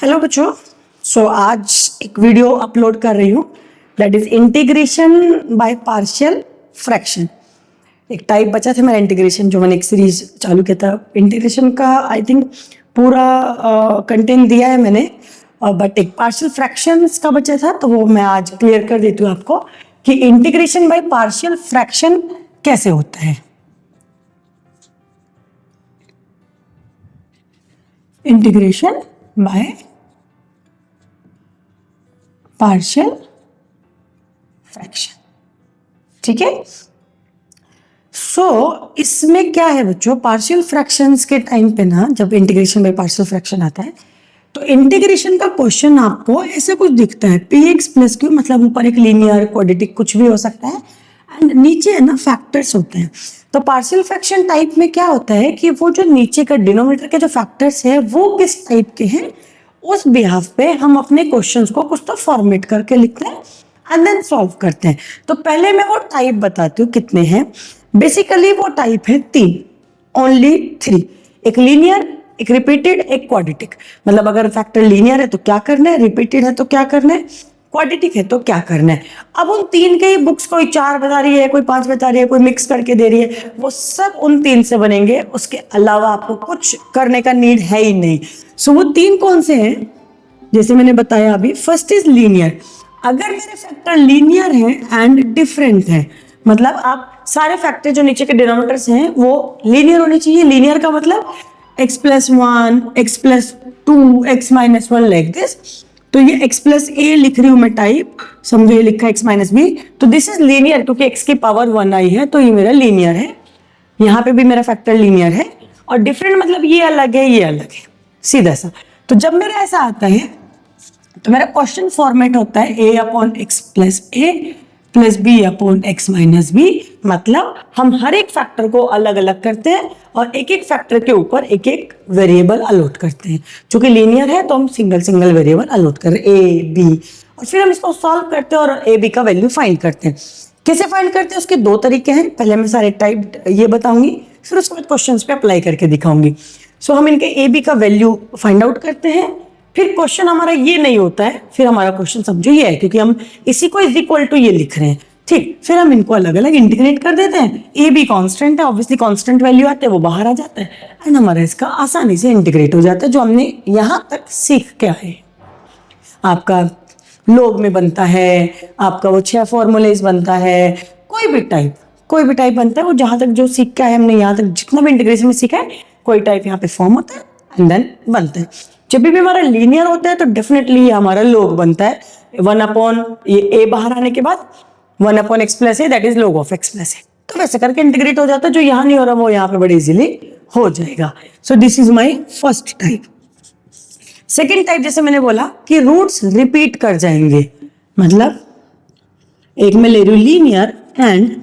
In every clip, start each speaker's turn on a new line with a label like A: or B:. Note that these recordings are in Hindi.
A: हेलो बच्चों। आज एक वीडियो अपलोड कर रही हूँ, that is integration by partial fraction. एक टाइप बचा था मेरा इंटीग्रेशन, जो मैंने एक सीरीज चालू किया था इंटीग्रेशन का। आई थिंक पूरा कंटेंट दिया है मैंने, बट एक पार्शियल फ्रैक्शंस का बचा था, तो वो मैं आज क्लियर कर देती हूँ आपको कि इंटीग्रेशन बाय पार्शियल फ्रैक्शन कैसे होता है। इंटीग्रेशन बाय पार्शियल फ्रैक्शन, ठीक है। इसमें क्या है बच्चों, पार्शियल फ्रैक्शंस के टाइम पे ना, जब इंटीग्रेशन बाय पार्शियल फ्रैक्शन आता है तो इंटीग्रेशन का क्वेश्चन आपको ऐसे कुछ दिखता है, px प्लस क्यू, मतलब ऊपर एक लीनियर क्वाड्रेटिक कुछ भी हो सकता है, एंड नीचे है ना फैक्टर्स होते हैं। तो पार्शियल फ्रैक्शन टाइप में क्या होता है कि वो जो नीचे का डिनोमिनेटर के जो फैक्टर्स है वो किस टाइप के हैं, उस बिहाफ पे हम अपने क्वेश्चंस को कुछ तो फॉर्मेट करके लिखते हैं एंड देन सॉल्व करते हैं। तो पहले मैं वो टाइप बताती हूँ कितने हैं। बेसिकली वो टाइप है 3, ओनली 3। एक लीनियर, एक रिपीटेड, एक क्वाड्रेटिक। मतलब अगर फैक्टर लीनियर है तो क्या करना है, रिपीटेड है तो क्या करना है, क्वाड्रेटिक है तो क्या करना है। अब उन 3 के ही बुक्स कोई 4 बता रही है, कोई 5 बता रही है, कोई मिक्स करके दे रही है, वो सब उन 3 से बनेंगे। उसके अलावा आपको कुछ करने का नीड है ही नहीं। वो 3 कौन से हैं, जैसे मैंने बताया अभी, फर्स्ट इज लीनियर। अगर मेरे फैक्टर लीनियर हैं एंड डिफरेंट है, मतलब आप सारे फैक्टर जो नीचे के डिनोमिनेटर्स हैं वो लीनियर होने चाहिए। लीनियर का मतलब x plus 1, x plus 2, x minus 1 like this. तो ये x प्लस a लिख रही हूं मैं टाइप, समझो ये लिखा x माइनस b, तो दिस इज लीनियर, क्योंकि x की पावर 1 आई है तो ये मेरा लीनियर है। यहाँ पे भी मेरा फैक्टर लीनियर है। और डिफरेंट मतलब ये अलग है, ये अलग है, सीधा सा। तो जब मेरा ऐसा आता है तो मेरा क्वेश्चन फॉर्मेट होता है a upon X plus A plus B upon X minus B. मतलब हम हर एक फैक्टर को अलग अलग करते हैं और एक एक फैक्टर के ऊपर एक एक वेरिएबल अलॉट करते हैं। चूंकि लीनियर है तो हम सिंगल सिंगल वेरिएबल अलॉट कर रहे हैं, ए बी, और फिर हम इसको सॉल्व करते हैं और ए बी का वैल्यू फाइंड करते हैं। कैसे फाइंड करते हैं, उसके 2 तरीके हैं। पहले मैं सारे टाइप ये बताऊंगी, फिर उसके बाद क्वेश्चन पे अप्लाई करके दिखाऊंगी। हम इनके ए बी का वैल्यू फाइंड आउट करते हैं। फिर क्वेश्चन हमारा ये नहीं होता है, फिर हमारा क्वेश्चन समझो ये है, क्योंकि हम इसी को इज इक्वल टू ये लिख रहे हैं, ठीक। फिर हम इनको अलग अलग इंटीग्रेट कर देते हैं। ए बी कांस्टेंट है, ऑब्वियसली कांस्टेंट वैल्यू आते हैं, वो बाहर आ जाता है एंड हमारा इसका आसानी से इंटीग्रेट हो जाता है। जो हमने यहां तक सीख क्या है, आपका लोग में बनता है, आपका वो 6 फॉर्मूलेज बनता है, कोई भी टाइप बनता है, वो जहां तक जो सीख के आए हमने, यहाँ तक जितना भी इंटीग्रेशन में सीखा है, कोई टाइप यहाँ पे फॉर्म होता है एंड देन बनता है। जब भी हमारा लीनियर होता है तो डेफिनेटली ये हमारा लोग बनता है। 1 अपॉन ये a बाहर आने के बाद 1 upon X plus A, that is लोग ऑफ एक्स प्लस ए। तो वैसे करके इंटीग्रेट हो जाता है। जो यहाँ नहीं हो रहा वो यहाँ पे बड़े इजीली हो जाएगा। This is my first type. Second type, जैसे मैंने बोला कि रूट्स रिपीट कर जाएंगे, मतलब एक में ले रही हूं लीनियर एंड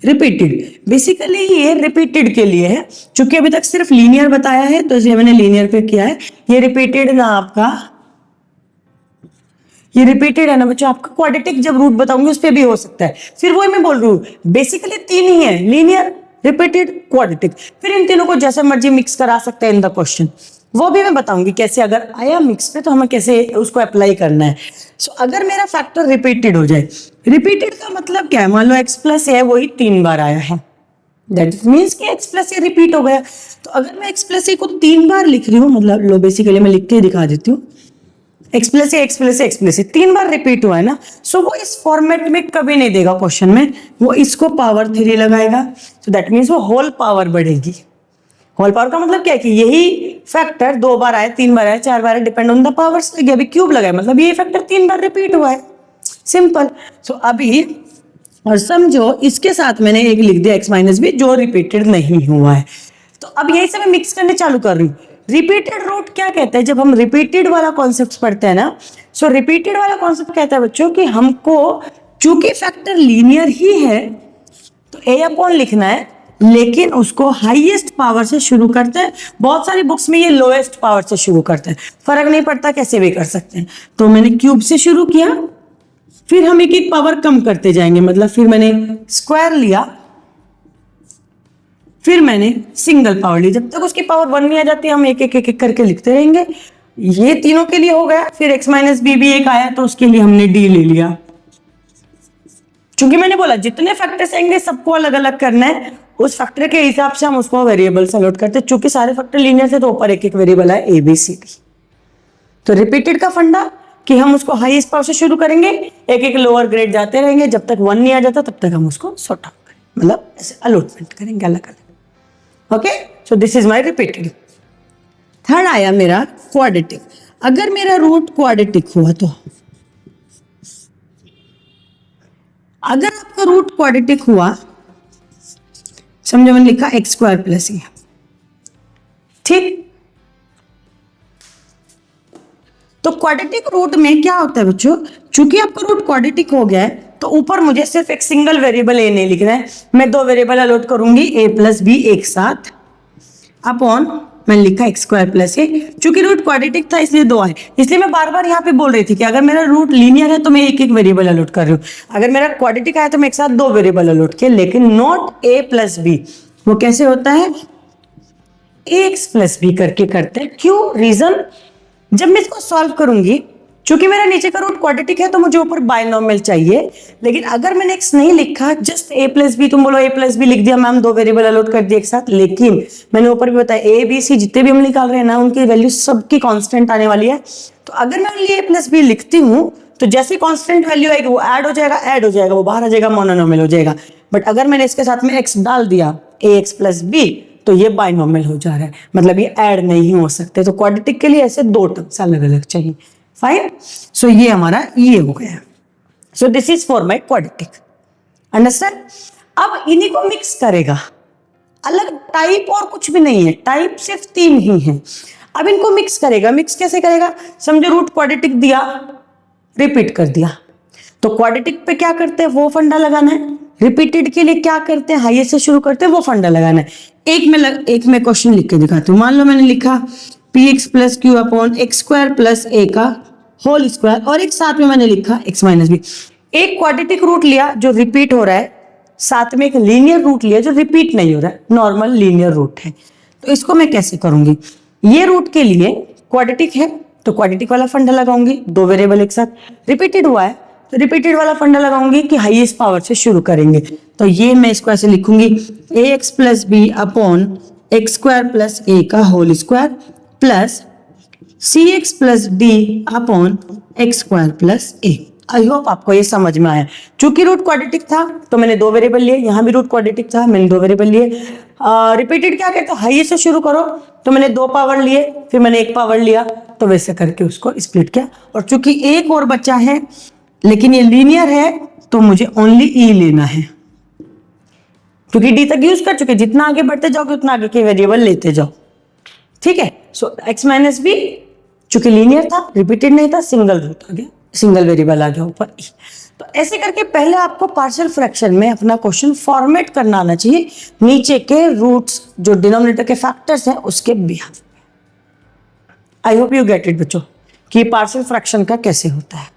A: रिपीटेड। बेसिकली ये रिपीटेड के लिए है, चूंकि अभी तक सिर्फ लीनियर बताया है तो इसलिए मैंने लीनियर पे किया है। ये रिपीटेड ना आपका, ये रिपीटेड है ना बच्चों, आपका क्वाड्रेटिक जब रूट बताऊंगी उस पे भी हो सकता है। फिर वही मैं बोल रही हूँ, बेसिकली 3 ही है, लीनियर, रिपीटेड, क्वाड्रेटिक। फिर इन तीनों को जैसे मर्जी मिक्स करा सकते हैं इन द क्वेश्चन, वो भी मैं बताऊंगी कैसे। अगर आया मिक्स पे तो हमें कैसे उसको अप्लाई करना है। अगर मेरा फैक्टर रिपीटेड हो जाए, रिपीटेड का मतलब क्या है, मान लो एक्स प्लस ए वही 3 बार आया है, दैट मीन्स कि एक्स प्लस ए रिपीट हो गया। तो अगर मैं एक्स प्लस ए को 3 बार लिख रही हूँ, मतलब लो बेसिकली मैं लिख के दिखा देती हूँ, एक्स प्लस ए, एक्स प्लस ए, एक्स प्लस ए 3 बार रिपीट हुआ है ना, वो इस फॉर्मेट में कभी नहीं देगा क्वेश्चन में, वो इसको पावर 3 लगाएगा। दैट मीन्स वो होल पावर बढ़ेगी। होल पावर का मतलब क्या है कि यही फैक्टर 2 बार आए, 3 बार आए, 4 बार आए, डिपेंड ऑन द पावर्स। अभी क्यूब लगाए मतलब ये फैक्टर 3 बार रिपीट हुआ है, सिंपल। अभी और समझो इसके साथ मैंने एक लिख दिया एक्स माइनस बी जो रिपीटेड नहीं हुआ है। तो अब यही से मैं मिक्स करने चालू कर रही हूँ। रिपीटेड रूट क्या कहता है, जब हम रिपीटेड वाला कॉन्सेप्ट पढ़ते हैं ना, रिपीटेड वाला कॉन्सेप्ट कहता है बच्चों कि हमको चूंकि फैक्टर लीनियर ही है तो ए अपॉन लिखना है, लेकिन उसको हाईएस्ट पावर से शुरू करते हैं। बहुत सारी बुक्स में ये लोएस्ट पावर से शुरू करते हैं, फर्क नहीं पड़ता, कैसे भी कर सकते हैं। तो मैंने क्यूब से शुरू किया, फिर हम एक एक पावर कम करते जाएंगे, मतलब फिर मैंने स्क्वायर लिया, फिर मैंने सिंगल पावर ली। जब तक उसकी पावर 1 नहीं आ जाती हम एक एक करके लिखते रहेंगे। ये तीनों के लिए हो गया, फिर x माइनस बी भी एक आया तो उसके लिए हमने d ले लिया। क्योंकि मैंने बोला जितने फैक्टर्स आएंगे सबको अलग अलग करना है, उस फैक्टर के हिसाब से हम उसको वेरिएबल्स अलॉट करते हैं। चूंकि सारे फैक्टर लीनियर थे तो ऊपर एक एक वेरिएबल है a b c d। तो रिपीटेड का फंडा कि हम उसको हाईएस्ट पावर से शुरू करेंगे, एक एक लोअर ग्रेड जाते रहेंगे, जब तक 1 नहीं आ जाता तब तक हम उसको सॉर्ट आउट करेंगे, मतलब ऐसे अलॉटमेंट करेंगे अलग अलग। Okay, so this is my repeated. Third आया मेरा क्वाड्रेटिक। अगर मेरा रूट क्वाड्रेटिक हुआ तो, अगर आपका रूट क्वाड्रेटिक हुआ, समझो मैंने लिखा एक्स स्क्वायर प्लस ए, ठीक। तो क्वाड्रेटिक रूट में क्या होता है बच्चों, चूंकि आपका रूट क्वाड्रेटिक हो गया है तो ऊपर मुझे सिर्फ एक सिंगल वेरिएबल ए नहीं लिखना है, मैं दो वेरिएबल अलॉट करूंगी a प्लस बी एक साथ, अपॉन मैंने लिखा एक्स स्क्वायर प्लस ए। चूंकि रूट क्वाड्रेटिक था इसलिए दो आए, इसलिए मैं बार बार यहाँ पे बोल रही थी कि अगर मेरा रूट लीनियर है तो मैं एक एक वेरिएबल अलॉट कर रही हूँ, अगर मेरा क्वाड्रेटिक आया तो मैं एक साथ दो वेरिएबल अलॉट किए। लेकिन नॉट a प्लस बी, वो कैसे होता है, ax प्लस बी करके करते हैं। क्यों, रीजन, जब मैं इसको सॉल्व करूंगी, चूंकि मेरा नीचे का रूट क्वाड्रेटिक है तो मुझे ऊपर बायनॉमियल चाहिए, लेकिन अगर मैंने x नहीं लिखा, जस्ट a प्लस बी, तुम बोलो a प्लस बी लिख दिया मैम, दो वेरिएबल अलॉट कर दिए एक साथ, लेकिन मैंने ऊपर भी बताया a b c जितने भी हम निकाल रहे हैं ना उनकी वैल्यू सबकी कांस्टेंट आने वाली है। तो अगर मैं ओनली a प्लस बी लिखती हूँ तो जैसे कांस्टेंट वैल्यू आएगी वो ऐड हो जाएगा, वो बाहर आ जाएगा, मोनोनोमियल हो जाएगा। बट अगर मैंने इसके साथ में x डाल दिया ax प्लस बी तो ये बायनॉमियल हो जा रहा है, मतलब ये ऐड नहीं हो सकते। तो क्वाड्रेटिक के लिए ऐसे दो टर्म्स अलग अलग चाहिए। फाइन, सो ये हमारा ये हो गया। So this is for my quadratic, understand. अब इन्हीं को मिक्स करेगा, अलग टाइप और कुछ भी नहीं है, टाइप सिर्फ तीन ही है। अब इनको मिक्स करेगा, मिक्स कैसे करेगा, समझो रूट क्वाड्रेटिक दिया, रिपीट कर दिया, तो क्वाड्रेटिक पे क्या करते हैं वो फंडा लगाना है, रिपीटेड के लिए क्या करते हैं हाईएस्ट से शुरू करते हैं वो फंडा लगाना है। एक में क्वेश्चन लिख के दिखाती हूँ। मान लो मैंने लिखा p x plus q upon x square plus a का होल स्क्वायर, और एक साथ में मैंने लिखा एक्स माइनस बी। एक क्वाड्रेटिक रूट लिया जो रिपीट हो रहा है, साथ में एक लीनियर रूट लिया जो रिपीट नहीं हो रहा है, नॉर्मल लीनियर रूट है। तो इसको मैं कैसे करूंगी, ये रूट के लिए क्वाड्रेटिक है तो क्वाड्रेटिक वाला फंडा लगाऊंगी, दो वेरिएबल एक साथ, रिपीटेड हुआ है तो रिपीटेड वाला फंडा लगाऊंगी कि हाईएस्ट पावर से शुरू करेंगे। तो ये मैं इसको ऐसे लिखूंगी a x plus B upon x square plus a का whole square plus c x plus d upon x square plus a. I hope आपको ये समझ में आया। चूंकि रूट क्वाड्रेटिक था तो मैंने दो वेरिएबल लिए, यहाँ भी रूट क्वाड्रेटिक था मैंने दो वेरिएबल लिए। रिपीटेड क्या कहते हैं, हाईएस्ट से शुरू करो, तो मैंने दो पावर लिए, फिर मैंने एक पावर लिया, तो वैसे करके उसको स्प्लिट किया। और चूंकि एक और बचा है लेकिन ये लीनियर है तो मुझे ओनली ई लेना है, क्योंकि डी तक यूज कर चुके, जितना आगे बढ़ते जाओगे उतना आगे के वेरिएबल लेते जाओ, ठीक है। सो एक्स माइनस बी चूंकि लीनियर था, रिपीटेड नहीं था, सिंगल रूट आ गया, सिंगल वेरिएबल आ गया ऊपर ई। तो ऐसे करके पहले आपको पार्शियल फ्रैक्शन में अपना क्वेश्चन फॉर्मेट करना आना चाहिए, नीचे के रूट्स जो डिनोमिनेटर के फैक्टर्स हैं उसके behalf. I hope you get it बच्चों, कि पार्शियल फ्रैक्शन का कैसे होता है,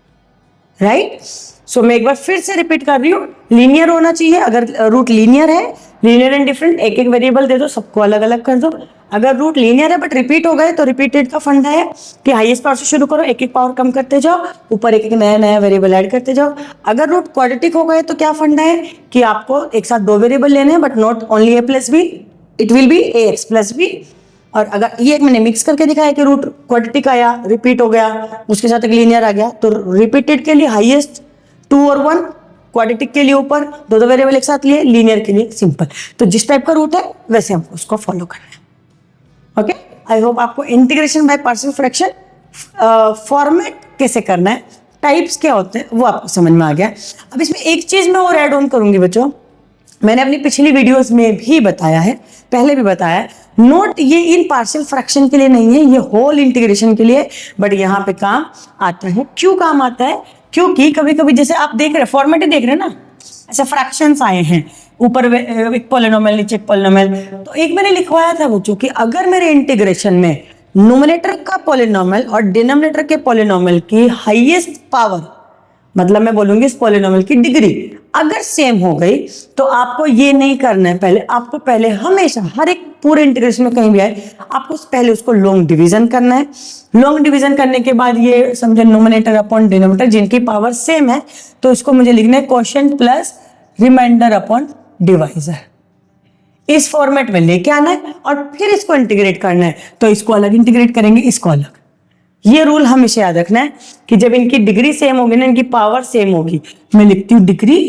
A: राइट। सो मैं एक बार फिर से रिपीट कर रही हूँ, लीनियर होना चाहिए, अगर रूट लीनियर है, लीनियर एंड डिफरेंट, एक एक वेरिएबल दे दो, सबको अलग अलग कर दो। अगर रूट लीनियर है बट रिपीट हो गए तो रिपीटेड का फंडा है कि हाईएस्ट पावर से शुरू करो, एक एक पावर कम करते जाओ, ऊपर एक एक नया नया वेरिएबल ऐड करते जाओ। अगर रूट क्वाड्रेटिक हो गए तो क्या फंडा है कि आपको एक साथ दो वेरिएबल लेने हैं but not only A plus B, it will be A x plus B. और अगर ये एक मैंने मिक्स करके दिखाया कि रूट क्वाड्रेटिक आया, रिपीट हो गया, उसके साथ एक लीनियर आ गया, तो रिपीटेड के लिए हाईएस्ट 2 और 1, क्वाड्रेटिक के लिए ऊपर दो दो वेरिएबल एक साथ लिए, लीनियर के लिए सिंपल। तो जिस टाइप का रूट है वैसे हमको उसको फॉलो करना है। ओके, आई होप आपको integration by partial fraction format कैसे करना है, टाइप्स क्या होते हैं वो आपको समझ में आ गया। अब इसमें एक चीज मैं और ऐड ऑन करूंगी बच्चों, मैंने अपनी पिछली वीडियोस में भी बताया है, पहले भी बताया है, नोट ये इन पार्शियल फ्रैक्शन के लिए नहीं है, ये होल इंटीग्रेशन के लिए, बट यहाँ पे काम आता है। क्यों काम आता है, क्योंकि कभी कभी जैसे आप देख रहे हैं, फॉर्मेट ही देख रहे हैं ना, ऐसे फ्रैक्शंस आए हैं, ऊपर एक पॉलिनोमियल नीचे एक पॉलिनोमियल, तो एक मैंने लिखवाया था बच्चों कि अगर मेरे इंटीग्रेशन में न्यूमरेटर का पॉलिनोमियल और डिनोमिनेटर के पॉलिनोमियल की हाईएस्ट पावर मतलब मैं बोलूंगी इस पॉलिनोमियल की डिग्री अगर सेम हो गई तो आपको ये नहीं करना है, पहले आपको पहले हमेशा हर एक पूरे इंटीग्रेशन में कहीं भी आए आपको पहले उसको लॉन्ग डिवीजन करना है। लॉन्ग डिवीजन करने के बाद ये समझे नोमिनेटर अपॉन डिनोमिनेटर जिनकी पावर सेम है तो इसको मुझे लिखना है quotient plus remainder upon divisor. इस फॉर्मेट में लेके आना है और फिर इसको इंटीग्रेट करना है, तो इसको अलग इंटीग्रेट करेंगे, इसको अलग। ये रूल हमेशा याद रखना है कि जब इनकी डिग्री सेम होगी ना, इनकी पावर सेम होगी, मैं लिखती हूं degree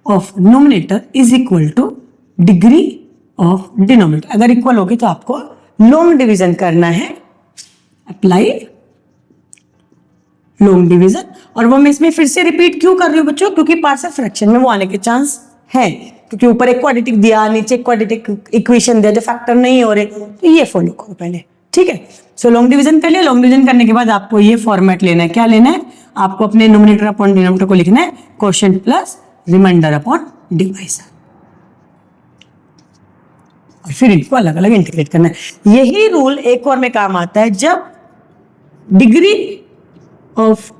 A: of numerator is equal two degree of denominator. अगर इक्वल होगी तो आपको लॉन्ग डिवीजन करना है, अप्लाई लॉन्ग डिवीजन। और वो मैं इसमें फिर से रिपीट क्यों कर रही हूँ बच्चों, क्योंकि पार्शियल फ्रैक्शन में वो आने के चांस है, क्योंकि ऊपर एक क्वाड्रेटिक दिया, नीचे क्वाड्रेटिक इक्वेशन दिया जो फैक्टर नहीं हो रहे, तो ये फॉलो करो पहले, ठीक है। सो लॉन्ग डिवीजन कर लिया। लॉन्ग डिवीजन करने के बाद आपको ये फॉर्मेट लेना है, क्या लेना है, आपको अपने नोमिनेटर अपॉन डिनोमिनेटर को लिखना है quotient plus remainder upon divisor, और फिर इनको अलग अलग इंटीग्रेट करना है। यही रूल एक और में काम आता है जब डिग्री ऑफ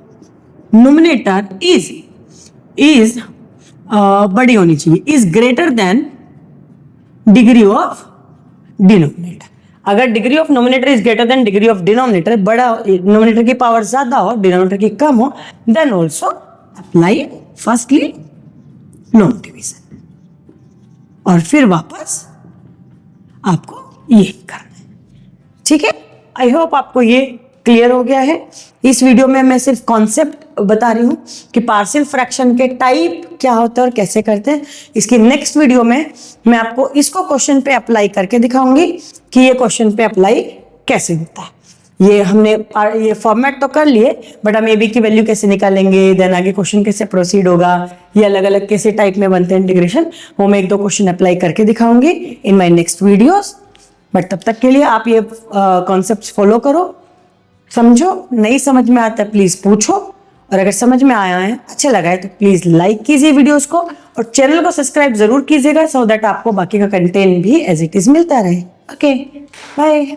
A: नोमिनेटर इज बड़ी होनी चाहिए, is greater than degree of denominator. अगर degree of numerator is greater than degree of denominator, बड़ा नोमिनेटर की पावर ज्यादा हो डिनोमिनेटर की कम हो, then also apply firstly long division, और फिर वापस आपको यही करना है, ठीक है। आई होप आपको ये क्लियर हो गया है। इस वीडियो में मैं सिर्फ कॉन्सेप्ट बता रही हूँ कि पार्शियल फ्रैक्शन के टाइप क्या होते हैं और कैसे करते हैं। इसकी नेक्स्ट वीडियो में मैं आपको इसको क्वेश्चन पे अप्लाई करके दिखाऊंगी कि ये क्वेश्चन पे अप्लाई कैसे होता है। ये हमने ये फॉर्मेट तो कर लिए, बट हम ए बी की वैल्यू कैसे निकालेंगे, देन आगे क्वेश्चन कैसे प्रोसीड होगा, ये अलग अलग कैसे टाइप में बनते हैं इंटीग्रेशन, वो मैं 1-2 क्वेश्चन अप्लाई करके दिखाऊंगी इन माई नेक्स्ट वीडियोज। बट तब तक के लिए आप ये कॉन्सेप्ट फॉलो करो, समझो। नहीं समझ में आता है प्लीज पूछो, और अगर समझ में आया है, अच्छा लगा है, तो प्लीज लाइक कीजिए वीडियोस को और चैनल को सब्सक्राइब जरूर कीजिएगा, सो दैट आपको बाकी का कंटेंट भी एज इट इज मिलता रहे। Okay, bye.